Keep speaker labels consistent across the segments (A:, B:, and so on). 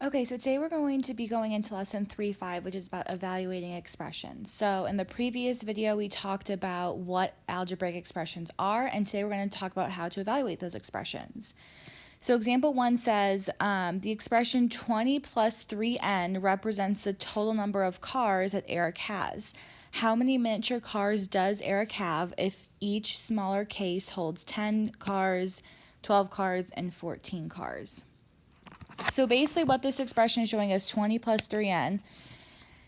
A: Okay, so today we're going to be going into lesson 3.5, which is about evaluating expressions. So in the previous video, we talked about what algebraic expressions are, and today we're going to talk about how to evaluate those expressions. So example 1 says, the expression 20 plus 3n represents the total number of cars that Eric has. How many miniature cars does Eric have if each smaller case holds 10 cars, 12 cars, and 14 cars? So basically what this expression is showing us 20 plus 3n.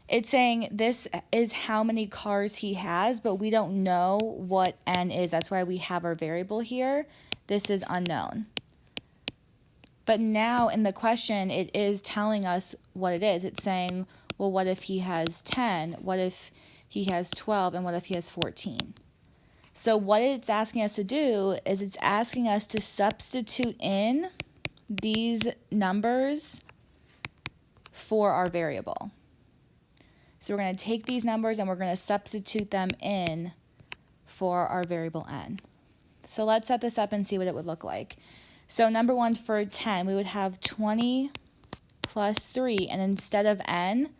A: It's saying this is how many cars he has, but we don't know what n is. That's why we have our variable here. This is unknown. But now in the question, it is telling us what it is. It's saying, well, what if he has 10? What if he has 12? And what if he has 14? So what it's asking us to do is it's asking us to substitute in these numbers for our variable. So we're going to take these numbers and we're going to substitute them in for our variable n. So let's set this up and see what it would look like. So number 1, for 10, we would have 20 plus 3, and instead of n,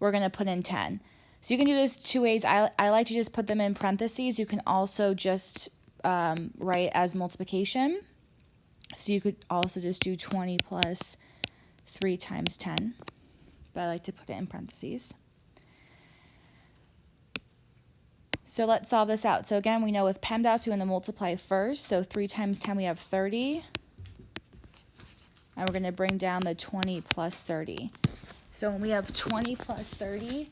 A: we're going to put in 10. So you can do this two ways. I like to just put them in parentheses. You can also just write as multiplication. So you could also just do 20 plus 3 times 10, but I like to put it in parentheses. So let's solve this out. So again, we know with PEMDAS we want to multiply first. So 3 times 10, we have 30. And we're going to bring down the 20 plus 30. So when we have 20 plus 30,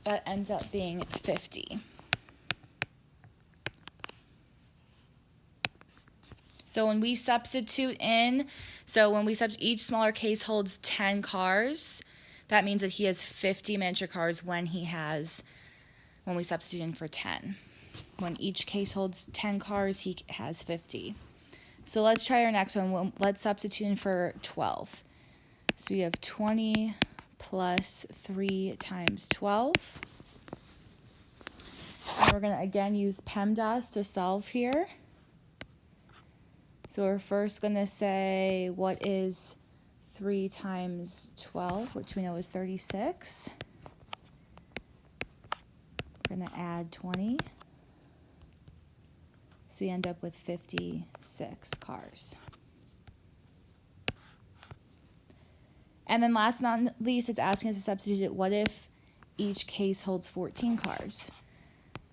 A: that ends up being 50. So when we substitute in, each smaller case holds 10 cars, that means that he has 50 miniature cars when we substitute in for 10. When each case holds 10 cars, he has 50. So let's try our next one. Let's substitute in for 12. So we have 20 plus 3 times 12. And we're going to again use PEMDAS to solve here. So we're first going to say, what is 3 times 12, which we know is 36. We're going to add 20. So we end up with 56 cars. And then last but not least, it's asking us to substitute, what if each case holds 14 cars?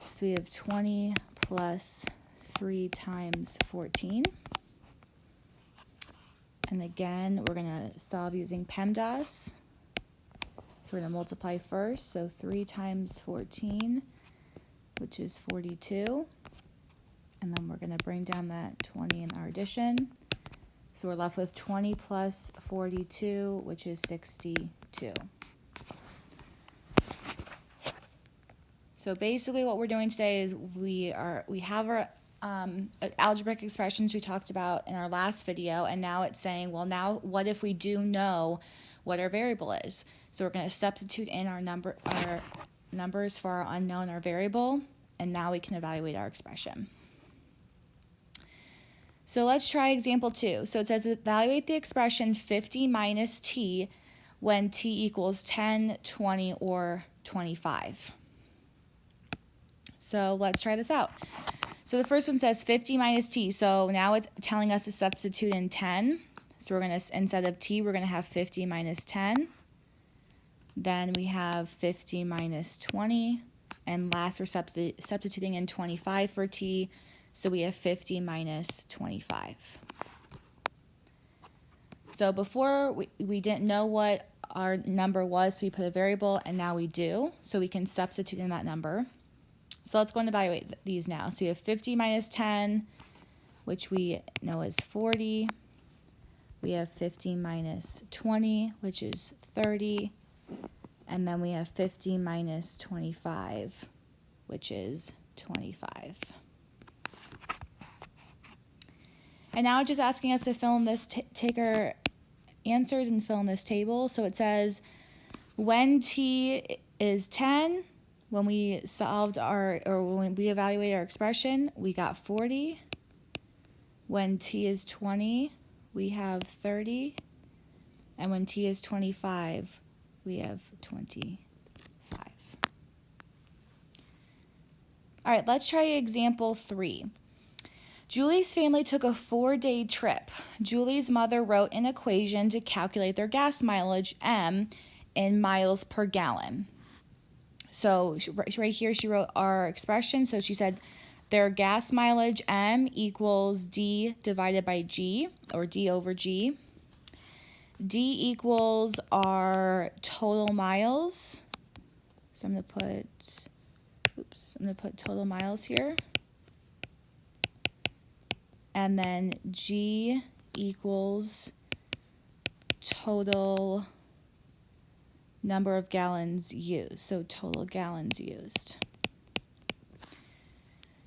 A: So we have 20 plus 3 times 14. And again, we're going to solve using PEMDAS. So we're going to multiply first. So 3 times 14, which is 42. And then we're going to bring down that 20 in our addition. So we're left with 20 plus 42, which is 62. So basically what we're doing today is we have our algebraic expressions we talked about in our last video, and now it's saying, well, now what if we do know what our variable is? So we're going to substitute in our numbers for our unknown, our variable, and now we can evaluate our expression. So let's try example 2. So it says evaluate the expression 50 minus t when t equals 10, 20, or 25. So let's try this out. So the first one says 50 minus t. So now it's telling us to substitute in 10. So we're going to, instead of t, we're going to have 50 minus 10. Then we have 50 minus 20. And last, we're substituting in 25 for t. So we have 50 minus 25. So before we didn't know what our number was, so we put a variable, and now we do. So we can substitute in that number. So let's go and evaluate these now. So we have 50 minus 10, which we know is 40. We have 50 minus 20, which is 30. And then we have 50 minus 25, which is 25. And now it's just asking us to fill in this, take our answers and fill in this table. So it says when t is 10, when we when we evaluate our expression, we got 40. When t is 20, we have 30. And when T is 25, we have 25. All right, let's try example 3. Julie's family took a 4-day trip. Julie's mother wrote an equation to calculate their gas mileage, M, in miles per gallon. So right here she wrote our expression. So she said their gas mileage, M, equals D divided by G, or D over G. D equals our total miles. So I'm going to put total miles here. And then G equals total number of gallons used. So total gallons used.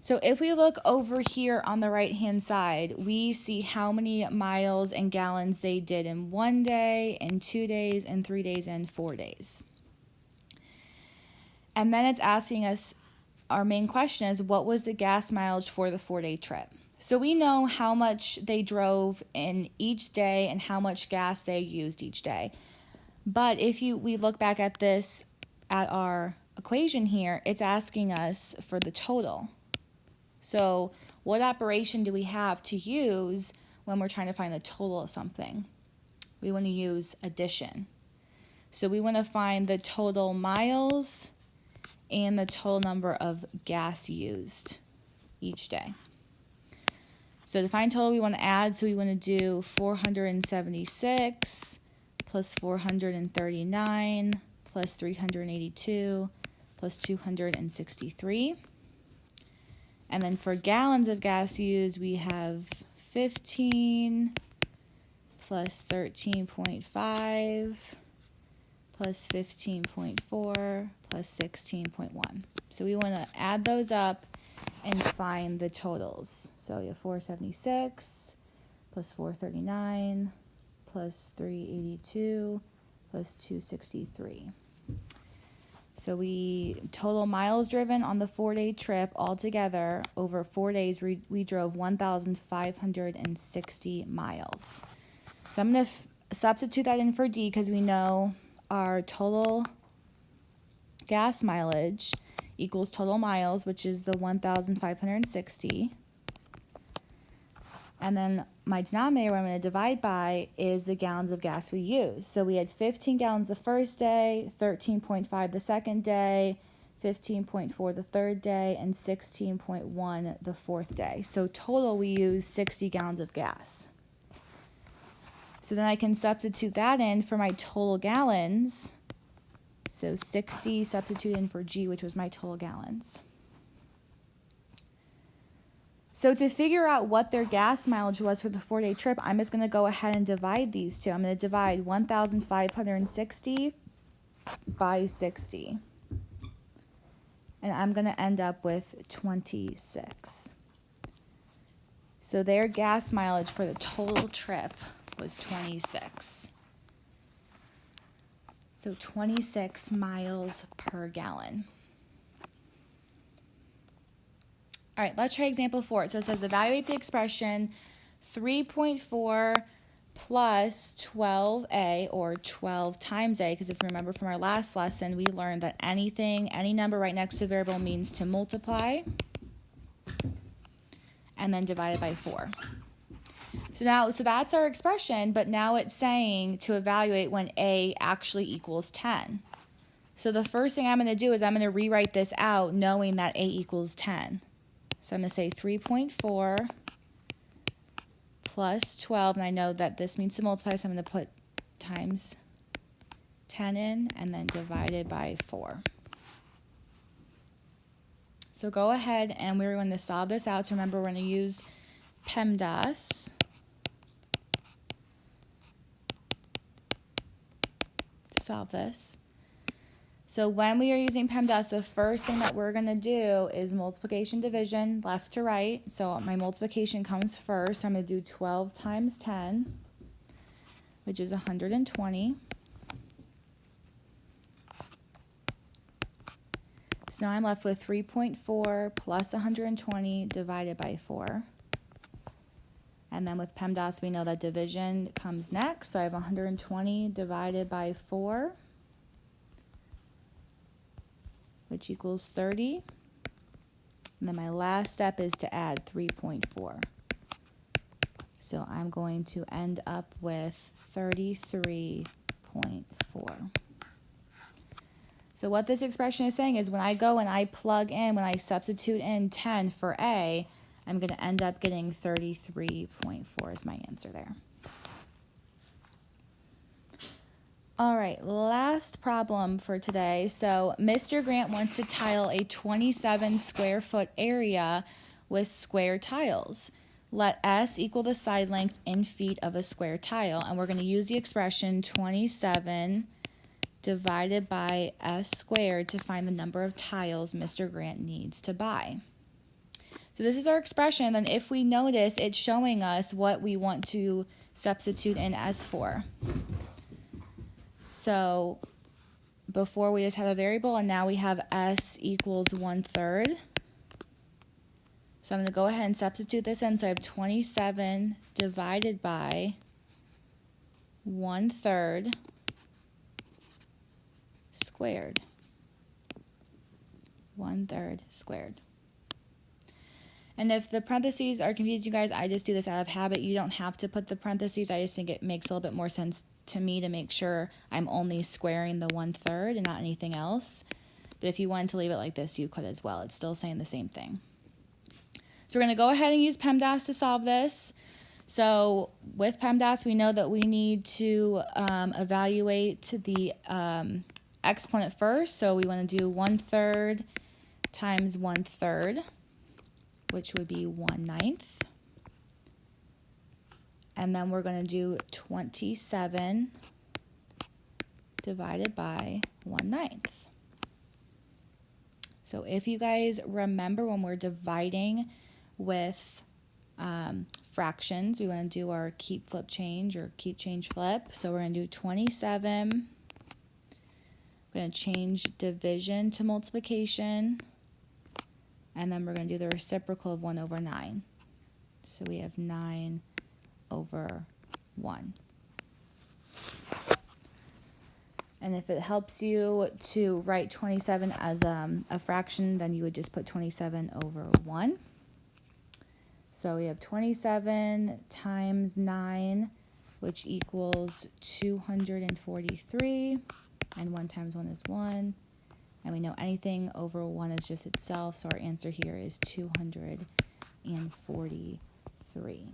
A: So if we look over here on the right-hand side, we see how many miles and gallons they did in 1 day, in 2 days, in 3 days, and 4 days. And then it's asking us, our main question is, what was the gas mileage for the 4-day trip? So we know how much they drove in each day and how much gas they used each day. But if we look back at this, at our equation here, it's asking us for the total. So what operation do we have to use when we're trying to find the total of something? We want to use addition. So we want to find the total miles and the total number of gas used each day. So to find total, we want to add, so we want to do 476 plus 439 plus 382 plus 263. And then for gallons of gas used, we have 15 plus 13.5 plus 15.4 plus 16.1. So we want to add those up and find the totals. So you have 476 plus 439 plus 382 plus 263. So total miles driven on the 4-day trip altogether over 4 days, we drove 1,560 miles. So I'm going to substitute that in for D because we know our total gas mileage equals total miles, which is the 1,560. And then my denominator, what I'm going to divide by, is the gallons of gas we used. So we had 15 gallons the first day, 13.5 the second day, 15.4 the third day, and 16.1 the fourth day. So total, we used 60 gallons of gas. So then I can substitute that in for my total gallons. So 60, substitute in for G, which was my total gallons. So to figure out what their gas mileage was for the 4-day trip, I'm just going to go ahead and divide these two. I'm going to divide 1,560 by 60. And I'm going to end up with 26. So their gas mileage for the total trip was 26. So 26 miles per gallon. All right, let's try example 4. So it says evaluate the expression 3.4 plus 12a, or 12 times a, because if you remember from our last lesson, we learned that any number right next to a variable means to multiply and then divide it by 4. So that's our expression, but now it's saying to evaluate when a actually equals 10. So the first thing I'm going to do is I'm going to rewrite this out knowing that a equals 10. So I'm going to say 3.4 plus 12, and I know that this means to multiply, so I'm going to put times 10 in and then divided by 4. So go ahead and we're going to solve this out. So remember, we're going to use PEMDAS to solve this. So when we are using PEMDAS, the first thing that we're going to do is multiplication division, left to right. So my multiplication comes first. So I'm going to do 12 times 10, which is 120. So now I'm left with 3.4 plus 120 divided by 4. And And then with PEMDAS, we know that division comes next. So I have 120 divided by 4, which equals 30. And then my last step is to add 3.4. So I'm going to end up with 33.4. So what this expression is saying is when I go and I plug in, when I substitute in 10 for A, I'm going to end up getting 33.4 is my answer there. All right, last problem for today. So Mr. Grant wants to tile a 27 square foot area with square tiles. Let S equal the side length in feet of a square tile, and we're going to use the expression 27 divided by S squared to find the number of tiles Mr. Grant needs to buy. So this is our expression, and if we notice, it's showing us what we want to substitute in S for. So before we just had a variable, and now we have S equals 1/3. So I'm going to go ahead and substitute this in. So I have 27 divided by 1/3 squared. 1/3 squared. And if the parentheses are confused, you guys, I just do this out of habit. You don't have to put the parentheses. I just think it makes a little bit more sense to me to make sure I'm only squaring the 1/3 and not anything else. But if you wanted to leave it like this, you could as well. It's still saying the same thing. So we're going to go ahead and use PEMDAS to solve this. So with PEMDAS, we know that we need to evaluate the exponent first. So we want to do 1/3 times 1/3, which would be 1/9. And then we're going to do 27 divided by 1/9. So if you guys remember when we're dividing with fractions, we want to do our keep, flip, change, or keep, change, flip. So we're going to do 27. We're going to change division to multiplication. And then we're going to do the reciprocal of 1/9. So we have 9/1. And if it helps you to write 27 as a fraction, then you would just put 27/1. So we have 27 times 9, which equals 243. And 1 times 1 is 1. And we know anything over 1 is just itself, so our answer here is 243.